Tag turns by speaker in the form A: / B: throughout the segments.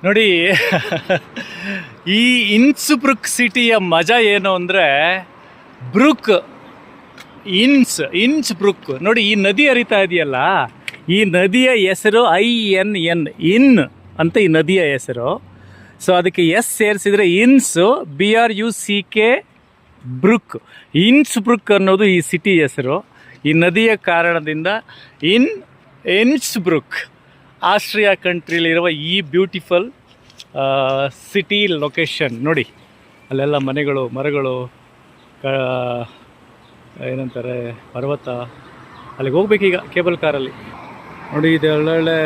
A: ನೋಡಿ ಈ ಇನ್ಸ್ಬ್ರುಕ್ ಸಿಟಿಯ ಮಜಾ ಏನು ಅಂದರೆ ಬ್ರುಕ್ ಇನ್ಸ್ಬ್ರುಕ್ ನೋಡಿ, ಈ ನದಿ ಹರಿತಾ ಇದೆಯಲ್ಲ, ಈ ನದಿಯ ಹೆಸರು INN ಇನ್ ಅಂತ ಈ ನದಿಯ ಹೆಸರು. ಸೊ ಅದಕ್ಕೆ ಎಸ್ ಸೇರಿಸಿದರೆ ಇನ್ಸು BRUCK ಬ್ರುಕ್. ಇನ್ಸ್ಬ್ರುಕ್ ಅನ್ನೋದು ಈ ಸಿಟಿ ಹೆಸರು. ಈ ನದಿಯ ಕಾರಣದಿಂದ ಇನ್ಸ್ಬ್ರುಕ್ ಆಸ್ಟ್ರಿಯಾ ಕಂಟ್ರಿಲಿರುವ ಈ ಬ್ಯೂಟಿಫುಲ್ ಸಿಟಿ ಲೊಕೇಶನ್ ನೋಡಿ. ಅಲ್ಲೆಲ್ಲ ಮನೆಗಳು, ಮರಗಳು, ಏನಂತಾರೆ ಪರ್ವತ. ಅಲ್ಲಿಗೆ ಹೋಗ್ಬೇಕೀಗ ಕೇಬಲ್ ಕಾರಲ್ಲಿ. ನೋಡಿ, ಇದು ಒಳ್ಳೊಳ್ಳೆ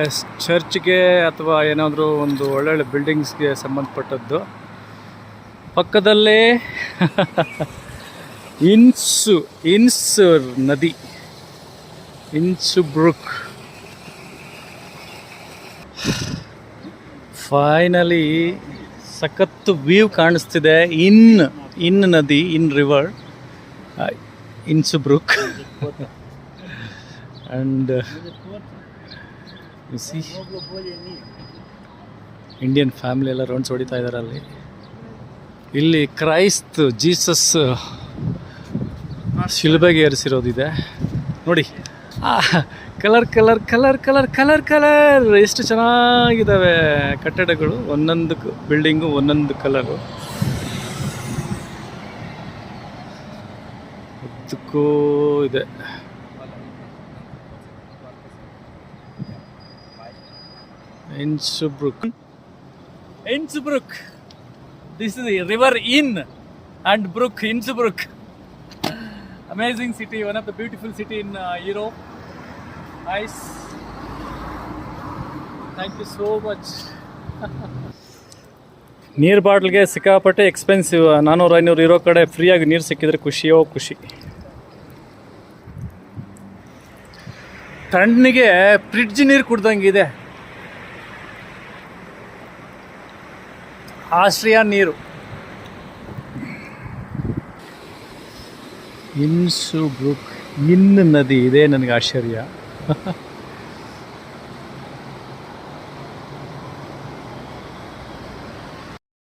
A: ಚರ್ಚ್ಗೆ ಅಥವಾ ಏನಾದರೂ ಒಂದು ಒಳ್ಳೊಳ್ಳೆ ಬಿಲ್ಡಿಂಗ್ಸ್ಗೆ ಸಂಬಂಧಪಟ್ಟದ್ದು. ಪಕ್ಕದಲ್ಲೇ ಇನ್ಸ್ ನದಿ, ಇನ್ಸ್ಬ್ರುಕ್. ಫೈನಲಿ ಸಖತ್ತು ವ್ಯೂ ಕಾಣಿಸ್ತಿದೆ. ಇನ್ ನದಿ, Inn river, Innsbruck. And you see Indian family ಎಲ್ಲ ರೌಂಡ್ಸ್ ಹೊಡಿತಾ ಇದ್ದಾರೆ ಅಲ್ಲಿ. ಇಲ್ಲಿ ಕ್ರೈಸ್ತ್ ಜೀಸಸ್ ಶಿಲುಬೆಗೆ ಏರಿಸಿರೋದಿದೆ ನೋಡಿ. Colour colour colour colour colour colour ಎಷ್ಟು ಚೆನ್ನಾಗಿದ್ದಾವೆ ಕಟ್ಟಡಗಳು. ಒಂದೊಂದು ಬಿಲ್ಡಿಂಗು ಒಂದೊಂದು ಕಲರು. ಉದ್ದಕ್ಕೂ ಇದೆ. ಇನ್ಸ್ಬ್ರುಕ್. This is the river in and brook, Innsbruck. Amazing city, one of the beautiful city in Europe. Nice. Thank you so much. ನೀರು ಬಾಟ್ಲಿಗೆ ಸಿಕ್ಕಾಪಟ್ಟೆ ಎಕ್ಸ್ಪೆನ್ಸಿವ್. 400-500 ಇರೋ ಕಡೆ ಫ್ರೀಯಾಗಿ ನೀರು ಸಿಕ್ಕಿದ್ರೆ ಖುಷಿಯೋ ಖುಷಿ. ತಣ್ಣಗೆ ಫ್ರಿಡ್ಜ್ ನೀರು ಕುಡ್ದಂಗಿದೆ ಆಸ್ಟ್ರಿಯಾ ನೀರು. ಇನ್ಸ್ಬ್ರುಕ್, ಇನ್ ನದಿ ಇದೆ ನನಗೆ ಆಶ್ಚರ್ಯ.